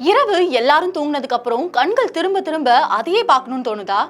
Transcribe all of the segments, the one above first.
இரவு எல்லாரும் தூங்குனதுக்கு அப்புறம் கண்கள் திரும்ப திரும்ப அதையே பார்க்கணும்னு தோணுதா?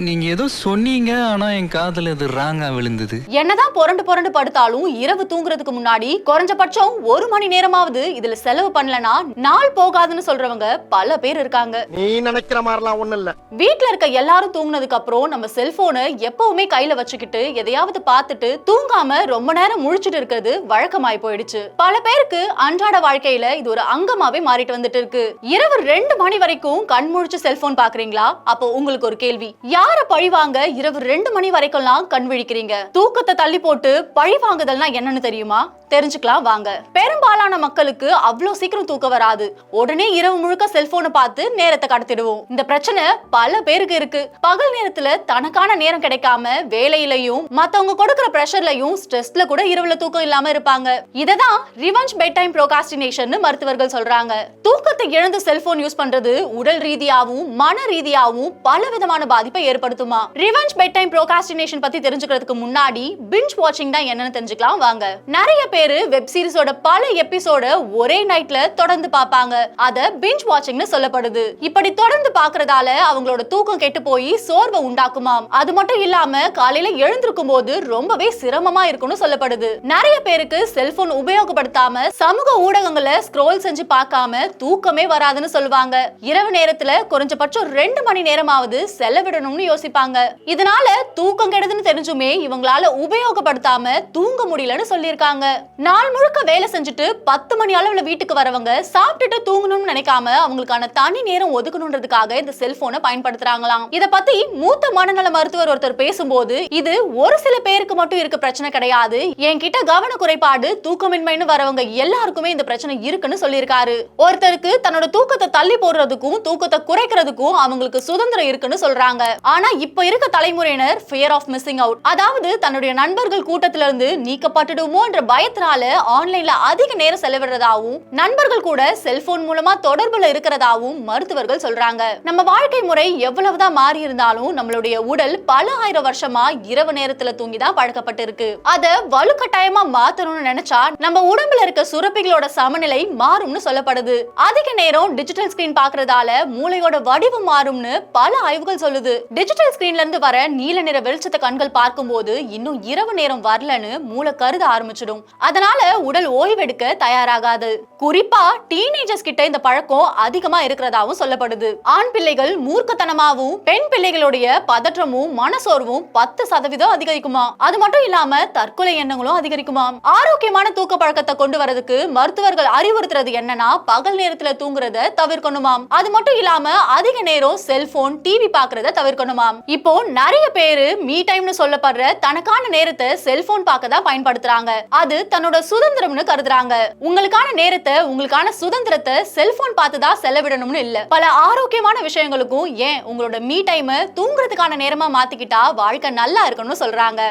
நீங்க ஏதோ சொன்னீங்க, ஆனா என் காதுல இது ராங்கா விழுந்தது. என்னதான் புரண்டு புரண்டு படுத்தாலும் இரவு தூங்குறதுக்கு முன்னாடி குறைஞ்சபட்சம் 1 மணி நேரமாவது இதுல செலவு பண்ணலனா நாள் போகாதுன்னு சொல்றவங்க பல பேர் இருக்காங்க. நீ நினைக்கிற மாதிரிலாம் ஒண்ணு இல்ல. வீட்ல இருக்க எல்லாரும் தூங்குனதுக்கு அப்புறம் நம்ம செல்போனை எப்பவுமே கையில வச்சுக்கிட்டு எதையாவது பார்த்துட்டு தூங்காம ரொம்ப நேரம் முழிச்சிட்டு இருக்கிறது வழக்கமாய் போயிடுச்சு. பல பேருக்கு அன்றாட வாழ்க்கையில இது ஒரு அங்கமாவே மாறிட்டு வந்துட்டு இருக்கு. இரவு 2 மணி வரைக்கும் கண் முழிச்சு செல்போன் பாக்குறீங்களா? அப்போ உங்களுக்கு ஒரு கேள்வி, யார பழிவாங்க இரவு 2 மணி வரைக்கும்லாம் கண் விழிக்கிறீங்க? தூக்கத்தை தள்ளி போட்டு பழி வாங்குதல்னா என்னன்னு தெரியுமா? தெரிஞ்சுக்கலாம் வாங்க. பெரும்பாலான மக்களுக்கு அவ்வளவு சீக்கிரம் தூக்கம் வராது. உடனே இரவு முழுக்க செல்போனை பார்த்து நேரத்தை கடத்திடுவோம். இந்த பிரச்சனை பல பேருக்கு இருக்கு. பகல் நேரத்துல தனக்கான நேரம் கிடைக்காம வேலையிலையும் மத்தவங்க கொடுக்கிற பிரஷர்லயும் ஸ்ட்ரெஸ்ல கூட இரவுல தூக்கம் இல்லாம இருப்பாங்க. இததான் ரிவெஞ்ச் பெட் டைம் ப்ரோகாஸ்டினேஷன் மருத்துவர்கள் சொல்றாங்க. தூக்கத்தை இழந்து செல்போன் யூஸ் பண்றது உடல் ரீதியாவும் மன ரீதியாவும் பல விதமான பாதிப்பை ஏற்படுத்துமா. ரிவெஞ்ச் பெட் டைம் ப்ரோகாஸ்டினேஷன் பத்தி தெரிஞ்சுக்கிறதுக்கு முன்னாடி பிஞ்ச் வாட்சிங் தான் என்னன்னு தெரிஞ்சுக்கலாம் வாங்க. நிறைய பேர் வெப் சீரிஸோட பல எபிசோட ஒரே நைட்ல தொடர்ந்து பாப்பாங்க. அத பிஞ்ச் வாட்சிங்னு சொல்லப்படுது. இப்படி தொடர்ந்து பார்க்கறதால அவங்களோட தூக்கம் கெட்டு போய் சோர்வை உண்டாக்குமாம். அது மட்டும் இல்லாம காலையில எழுந்திருக்கும் போது ரொம்பவே சிரமமா இருக்கும்னு சொல்லப்படுது. நிறைய பேருக்கு செல்போன் உபயோகப்படுத்தாம சமூக ஊடகங்களை ஸ்க்ரோல் செஞ்சு பார்க்காம தூக்கமே வராதுன்னு சொல்லுவாங்க. இரவு நேரத்துல குறைஞ்சபட்சம் 2 மணி நேரமாவது செலவிடணும்னு யோசிப்பாங்க. இதனால தூக்கம் கெடுதுன்னு தெரிஞ்சுமே இவங்களால உபயோகப்படுத்தாம தூங்க முடியலன்னு சொல்லியிருக்காங்க. நாள் முழுக்க வேலை செஞ்சுட்டு 10 மணி அளவுல வீட்டுக்கு வரவங்க சாப்பிட்டுட்டு தூங்கணும்னு நினைக்காம அவங்களுக்கான தனி நேரம் ஒதுக்கணும்ன்றதுக்காக இந்த செல்போனை பயன்படுத்துறாங்களாம். இத பத்தி மூத்த மனநல மருத்துவர் ஒருத்தர் பேசும்போது, இது ஒரு சில பேருக்கு மட்டும் இருக்க பிரச்சனை கிடையாது, என்கிட்ட கவன குறைபாடு தூக்கமின்மைன்னு வரவங்க எல்லாருக்குமே இந்த பிரச்சனை இருக்குன்னு சொல்லியிருக்காரு. ஒருத்தருக்கு தன்னோட தூக்கத்தை தள்ளி போடுறதுக்கும் தூக்கத்தை குறைக்கிறதுக்கும் அவங்களுக்கு சுதந்திரம் இருக்குன்னு சொல்றாங்க. ஆனா இப்ப இருக்க தலைமுறையினர் ஃபியர் ஆஃப் மிஸ்ஸிங் அவுட், அதாவது தன்னுடைய நண்பர்கள் கூட்டத்தில இருந்து நீக்கப்பட்டுடுமோ என்ற பயத்தினால ஆன்லைன்ல அதிக நேரம் செலவிடுறதாவும் நண்பர்கள் கூட செல்போன் மூலமா தொடர்புல இருக்கிறதாவும் மருத்துவர்கள் சொல்றாங்க. நம்ம வாழ்க்கை முறை எவ்வளவுதான் மாறி இருந்தாலும் நம்மளுடைய உடல் பல ஆயிரம் வருஷமா இரவு நேரத்துல தூங்கிதான் பழக்கப்பட்டு இருக்கு. அத வலுக்கட்டாயமா மாத்தணும்னு நினைச்சா நம்ம உடம்புல இருக்க சுரப்பிகளோட சமநிலை மாறும்னு சொல்லப்படுது. அதிக நேரம் டிஜிட்டல் ஸ்கிரீன் பாக்குறதால மூளையோட வடிவம் மாறும்னு பல ஆய்வுகள் சொல்லுது. டிஜிட்டல் ஸ்கிரீன்ல இருந்து வர நீல நிற வெளிச்சத்தை கண்கள் பார்க்கும்போது இன்னும் இரவு நேரம் வரலன்னு மூளை கருத ஆரம்பிச்சிடும். அதனால உடல் ஓய்வெடுக்க தயாராகாது. குறிப்பா டீனேஜர்ஸ் கிட்ட இந்த பழக்கம் அதிகமா இருக்கிறதாவும் சொல்லப்படுது. ஆண் பிள்ளைகள் மூர்க்கத்தனமாவும் பெண் பிள்ளைகளுடைய பதற்றமும் மனசோர்வும் 10% அதிகரிக்குமா. அது மட்டும் இல்லாம தற்கொலை எண்ணங்களும் அதிகரிக்குமா. ஆரோக்கியமான தூக்க பழக்கத்தை கொண்டு வரதுக்கு மருத்துவர்கள் அறிவுறுத்துறது என்னன்னா பகல் நேரத்துல தூங்குறத தவிர்க்கணுமாம். அது மட்டும் இல்லாம அதிக நேரம் செல்போன் டிவி பாக்குறத தவிர்க்கணுமாம். இப்போ நிறைய பேரு மீ டைம்னு சொல்லப்படுற தனக்கான நேரத்தை செல்போன் பார்க்க தான் பயன்படுத்துறாங்க. அது தன்னோட சுதந்திரம்னு கருதுறாங்க. உங்களுக்கான நேரத்தை உங்களுக்கான சுதந்திரத்தை செல்போன் பார்த்துதான் செலவிடணும்னு இல்ல. பல ஆரோக்கியமான விஷயங்களுக்கும் ஏன் உங்களோட மீ டைம் தூங்குறதுக்கான நேரமா மாத்திக்கிட்டா வாழ்க்கை நல்லா இருக்கணும்னு சொல்றாங்க.